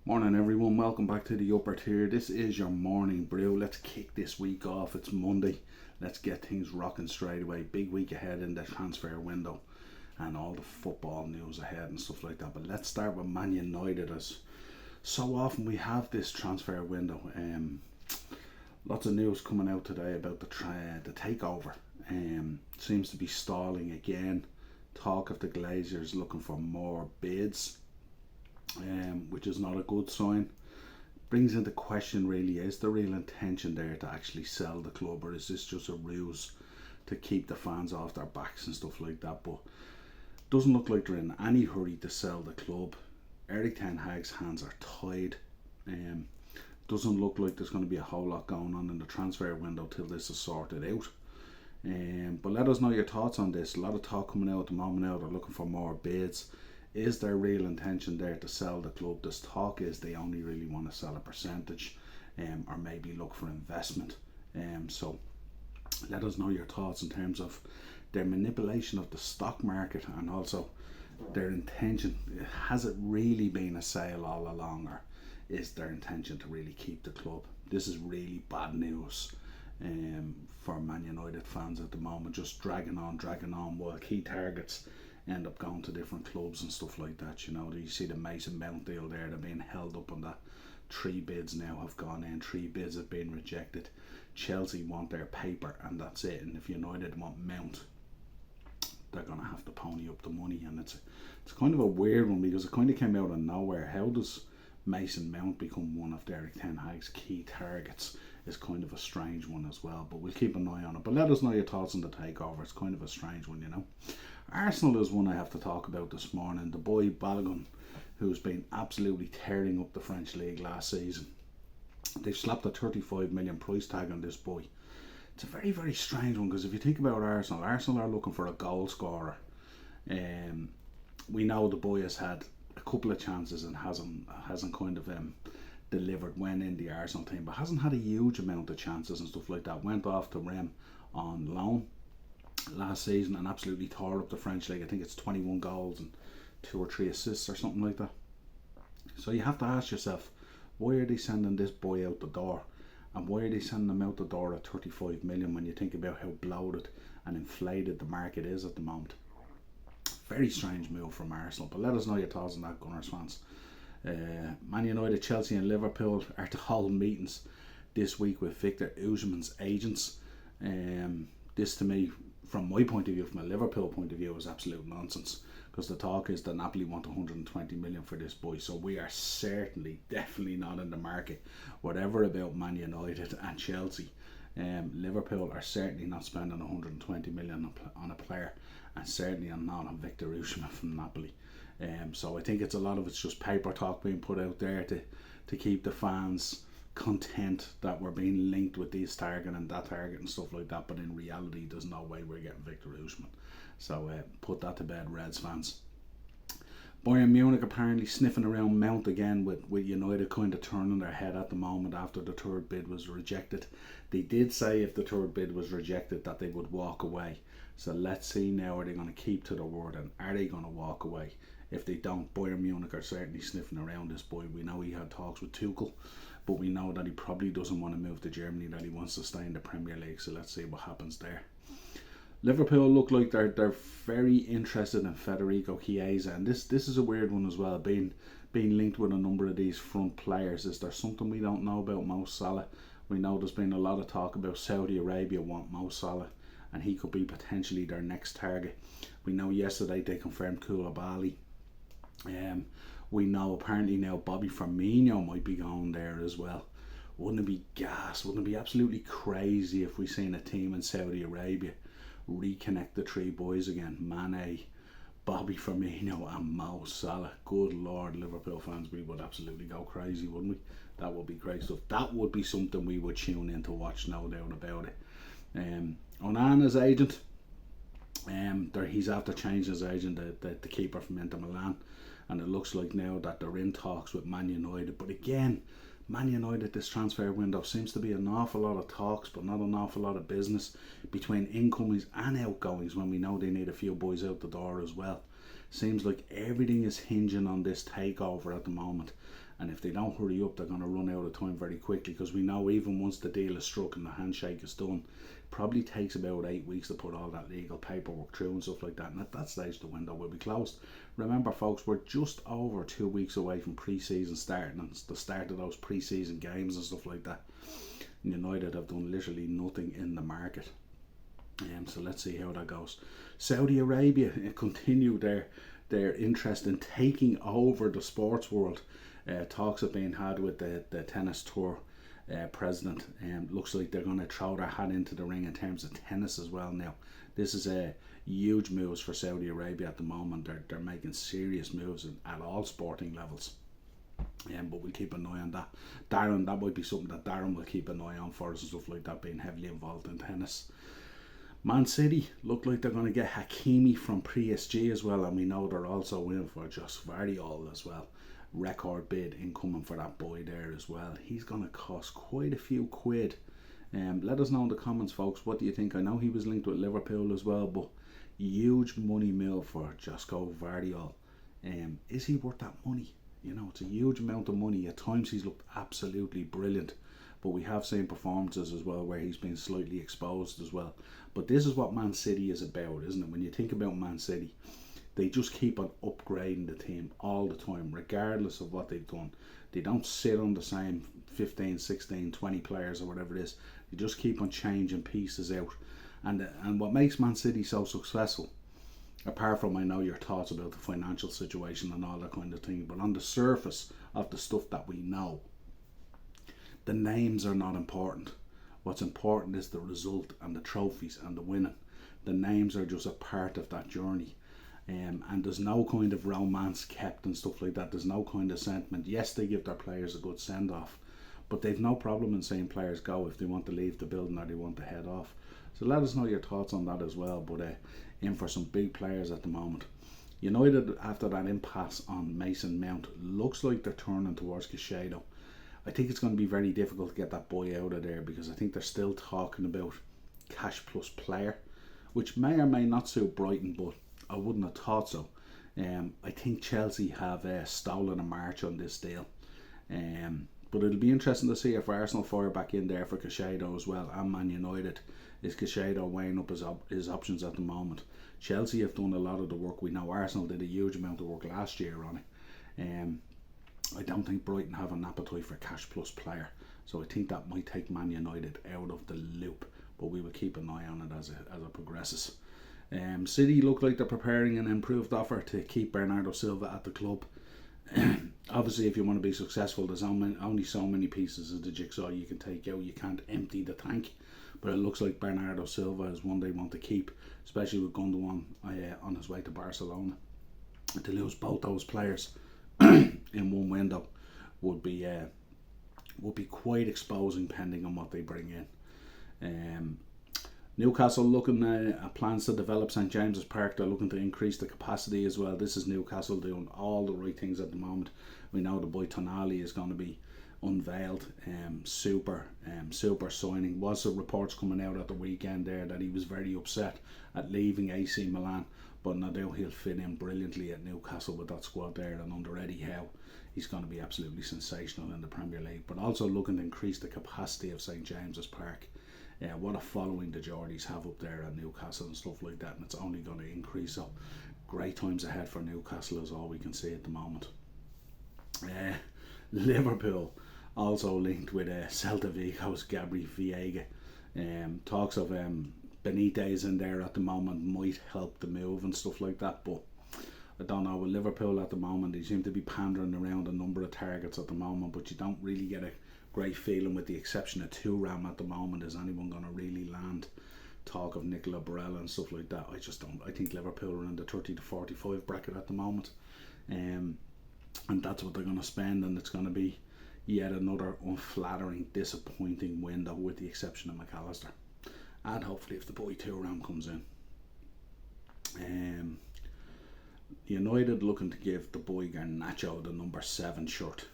Morning everyone, welcome back to the upper tier. This is your morning brew. Let's kick this week off. It's Monday. Let's get things rocking straight away. Big week ahead in the transfer window and all the football news ahead and stuff like that. But let's start with Man United, as so often we have this transfer window. Lots of news coming out today about the takeover. Seems to be stalling again. Talk of the Glazers looking for more bids, which is not a good sign. Brings into question, really, is the real intention there to actually sell the club, or is this just a ruse to keep the fans off their backs and stuff like that? But doesn't look like they're in any hurry to sell the club. Erik ten Hag's hands are tied. Doesn't look like there's going to be a whole lot going on in the transfer window till this is sorted out. But let us know your thoughts on this. A lot of talk coming out at the moment now. They're looking for more bids. Is there real intention there to sell the club? This talk is they only really want to sell a percentage, or maybe look for investment. So let us know your thoughts in terms of their manipulation of the stock market, and also their intention. Has it really been a sale all along, or is their intention to really keep the club? This is really bad news for Man United fans at the moment, just dragging on while key targets end up going to different clubs and stuff like that. You know, you see the Mason Mount deal there, they're being held up on that. 3 bids now have gone in, 3 bids have been rejected. Chelsea want their paper and that's it, and if United want Mount, they're going to have to pony up the money. And it's kind of a weird one, because it kind of came out of nowhere. How does Mason Mount become one of Erik ten Hag's key targets is kind of a strange one as well, but we'll keep an eye on it. But let us know your thoughts on the takeover. It's kind of a strange one, you know. Arsenal is one I have to talk about this morning. The boy Balogun, who's been absolutely tearing up the French league last season. They've slapped a 35 million price tag on this boy. It's a very, very strange one, because if you think about Arsenal are looking for a goal scorer. We know the boy has had a couple of chances and hasn't kind of delivered when in the Arsenal team, but hasn't had a huge amount of chances and stuff like that. Went off to Rennes on loan last season and absolutely tore up the French league. I think it's 21 goals and 2 or 3 assists or something like that. So you have to ask yourself, why are they sending this boy out the door? And why are they sending him out the door at 35 million when you think about how bloated and inflated the market is at the moment? Very strange move from Arsenal. But let us know your thoughts on that, Gunners fans. Man United, Chelsea and Liverpool are to hold meetings this week with Victor Osimhen's agents. This, to me, from my point of view, from a Liverpool point of view, is absolute nonsense, because the talk is that Napoli want 120 million for this boy. So we are definitely not in the market, whatever about Man United and Chelsea. Liverpool are certainly not spending 120 million on a player, and certainly not on Victor Osimhen from Napoli. So I think it's just paper talk being put out there to keep the fans content that we're being linked with this target and that target and stuff like that. But in reality, there's no way we're getting Victor Osimhen. So put that to bed, Reds fans. Bayern Munich apparently sniffing around Mount again, with United kind of turning their head at the moment after the third bid was rejected. They did say if the third bid was rejected that they would walk away. So let's see now, are they going to keep to their word, and are they going to walk away? If they don't, Bayern Munich are certainly sniffing around this boy. We know he had talks with Tuchel, but we know that he probably doesn't want to move to Germany, that he wants to stay in the Premier League. So let's see what happens there. Liverpool look like they're very interested in Federico Chiesa, and this is a weird one as well, being linked with a number of these front players. Is there something we don't know about Mo Salah? We know there's been a lot of talk about Saudi Arabia want Mo Salah, and he could be potentially their next target. We know yesterday they confirmed Koulibaly. We know apparently now Bobby Firmino might be going there as well. Wouldn't it be gas? Wouldn't it be absolutely crazy if we seen a team in Saudi Arabia reconnect the 3 boys again? Mane, Bobby Firmino and Mo Salah. Good Lord, Liverpool fans, we would absolutely go crazy, wouldn't we? That would be great stuff. That would be something we would tune in to watch, no doubt about it. Onana's agent, he's after changing his agent, the keeper from Inter Milan, and it looks like now that they're in talks with Man United. But again, Man United, this transfer window seems to be an awful lot of talks, but not an awful lot of business between incomings and outgoings, when we know they need a few boys out the door as well. Seems like everything is hinging on this takeover at the moment. And if they don't hurry up, they're going to run out of time very quickly, because we know even once the deal is struck and the handshake is done, it probably takes about 8 weeks to put all that legal paperwork through and stuff like that. And at that stage, the window will be closed. Remember, folks, we're just over 2 weeks away from pre-season starting, and it's the start of those pre-season games and stuff like that. And United have done literally nothing in the market. So let's see how that goes. Saudi Arabia continue their interest in taking over the sports world. Talks have been had with the tennis tour president. Looks like they're going to throw their hat into the ring in terms of tennis as well now. This is a huge moves for Saudi Arabia at the moment. They're making serious moves at all sporting levels. But we'll keep an eye on that. Darren, that might be something that Darren will keep an eye on for us and stuff like that, being heavily involved in tennis. Man City look like they're going to get Hakimi from PSG as well, and we know they're also in for just Vardiol as well. Record bid incoming for that boy there as well. He's going to cost quite a few quid. Let us know in the comments, folks, what do you think? I know he was linked with Liverpool as well, but huge money mill for Josko Vardiol. Is he worth that money? You know, it's a huge amount of money. At times he's looked absolutely brilliant, but we have seen performances as well where he's been slightly exposed as well. But this is what Man City is about, isn't it? When you think about Man City, they just keep on upgrading the team all the time, regardless of what they've done. They don't sit on the same 15, 16, 20 players or whatever it is. They just keep on changing pieces out. And what makes Man City so successful, apart from, I know your thoughts about the financial situation and all that kind of thing, but on the surface of the stuff that we know, the names are not important. What's important is the result and the trophies and the winning. The names are just a part of that journey. And there's no kind of romance kept and stuff like that. There's no kind of sentiment. Yes, they give their players a good send-off, but they've no problem in seeing players go if they want to leave the building or they want to head off. So let us know your thoughts on that as well. But in for some big players at the moment. United, after that impasse on Mason Mount, looks like they're turning towards Caicedo. I think it's going to be very difficult to get that boy out of there, because I think they're still talking about cash plus player, which may or may not suit Brighton, but I wouldn't have thought so. I think Chelsea have stolen a march on this deal. But it'll be interesting to see if Arsenal fire back in there for Caicedo as well, and Man United. Is Caicedo weighing up his options at the moment? Chelsea have done a lot of the work. We know Arsenal did a huge amount of work last year on it. I don't think Brighton have an appetite for cash plus player, so I think that might take Man United out of the loop, but we will keep an eye on it as it progresses. City look like they're preparing an improved offer to keep Bernardo Silva at the club. Obviously, if you want to be successful, there's only so many pieces of the jigsaw you can take out. You can't empty the tank, but it looks like Bernardo Silva is one they want to keep, especially with Gundogan on his way to Barcelona. To lose both those players in one window would be quite exposing, depending on what they bring in. Newcastle looking at plans to develop St James's Park. They're looking to increase the capacity as well. This is Newcastle doing all the right things at the moment. We know the boy Tonali is going to be unveiled. Super signing. Was some reports coming out at the weekend there that he was very upset at leaving AC Milan, but no doubt he'll fit in brilliantly at Newcastle with that squad there, and under Eddie Howe he's going to be absolutely sensational in the Premier League. But also looking to increase the capacity of St James's Park. What a following the Geordies have up there at Newcastle and stuff like that, and it's only going to increase. So great times ahead for Newcastle is all we can see at the moment. Liverpool also linked with Celta Vigo's Gabri Veiga. Talks of Benitez in there at the moment might help the move and stuff like that, but I don't know. With Liverpool at the moment, they seem to be pandering around a number of targets at the moment, but you don't really get a great feeling, with the exception of Thuram at the moment, is anyone going to really land. Talk of Nicola Barella and stuff like that. I just don't. I think Liverpool are in the 30 to 45 bracket at the moment, and that's what they're going to spend, and it's going to be yet another unflattering, disappointing window, with the exception of McAllister, and hopefully if the boy Thuram comes in. United looking to give the boy Garnacho the number 7 shirt.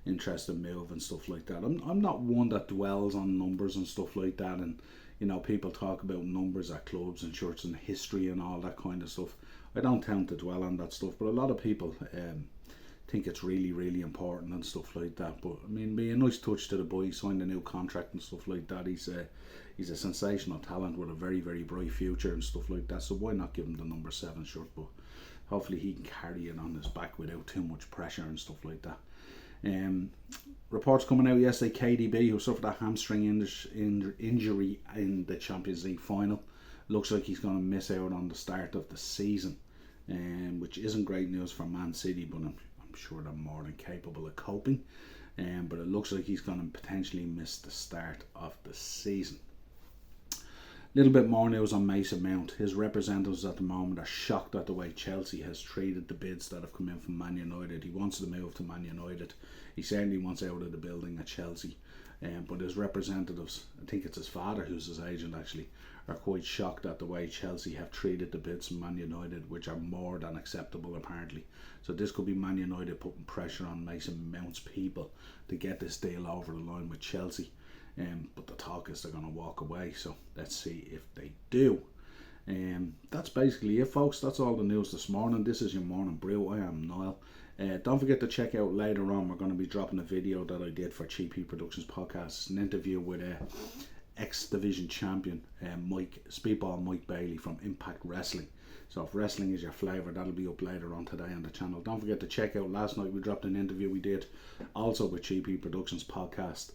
Interesting move and stuff like that. I'm not one that dwells on numbers and stuff like that, and you know, people talk about numbers at clubs and shirts and history and all that kind of stuff. I don't tend to dwell on that stuff, but a lot of people think it's really, really important and stuff like that. But I mean, be a nice touch to the boy. He signed a new contract and stuff like that. He's a sensational talent with a very, very bright future and stuff like that. So why not give him the number 7 shirt? But hopefully he can carry it on his back without too much pressure and stuff like that. Reports coming out yesterday, KDB, who suffered a hamstring injury in the Champions League final, looks like he's going to miss out on the start of the season, which isn't great news for Man City, but I'm sure they're more than capable of coping. But it looks like he's going to potentially miss the start of the season. Little bit more news on Mason Mount. His representatives at the moment are shocked at the way Chelsea has treated the bids that have come in from Man United. He wants to move to Man United. He certainly wants out of the building at Chelsea. But his representatives, I think it's his father who's his agent actually, are quite shocked at the way Chelsea have treated the bids from Man United, which are more than acceptable apparently. So this could be Man United putting pressure on Mason Mount's people to get this deal over the line with Chelsea. But the talk is they're going to walk away, so let's see if they do. That's basically it, folks. That's all the news this morning. This is your morning brew. I am Niall. Don't forget to check out later on. We're going to be dropping a video that I did for Cheapy Productions podcast. It's an interview with X Division champion Speedball Mike Bailey from Impact Wrestling. So if wrestling is your flavour, that'll be up later on today on the channel. Don't forget to check out last night we dropped an interview we did also with Cheapy Productions podcast.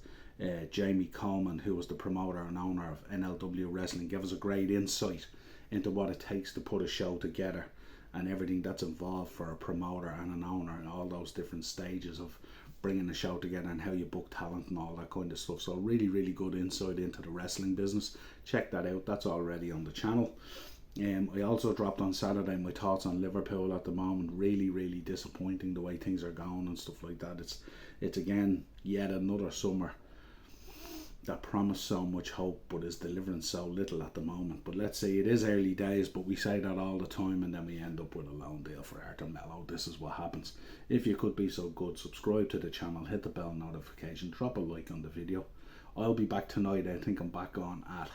Jamie Coleman, who was the promoter and owner of NLW Wrestling, gave us a great insight into what it takes to put a show together and everything that's involved for a promoter and an owner and all those different stages of bringing a show together and how you book talent and all that kind of stuff. So really, really good insight into the wrestling business. Check that out. That's already on the channel. I also dropped on Saturday my thoughts on Liverpool at the moment. Really, really disappointing the way things are going and stuff like that. It's again yet another summer that promised so much hope but is delivering so little at the moment. But let's see, it is early days, but we say that all the time and then we end up with a loan deal for Arthur Mello. This is what happens. If you could be so good, subscribe to the channel, hit the bell notification, drop a like on the video. I'll be back tonight. I think I'm back on at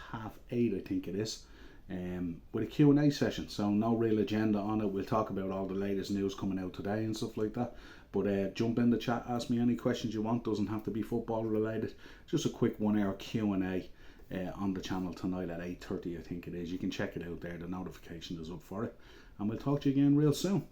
8:30, I think it is, with a Q&A session. So no real agenda on it. We'll talk about all the latest news coming out today and stuff like that. But jump in the chat, ask me any questions you want. Doesn't have to be football related. Just a quick 1 hour Q&A on the channel tonight at 8:30, I think it is. You can check it out there. The notification is up for it. And we'll talk to you again real soon.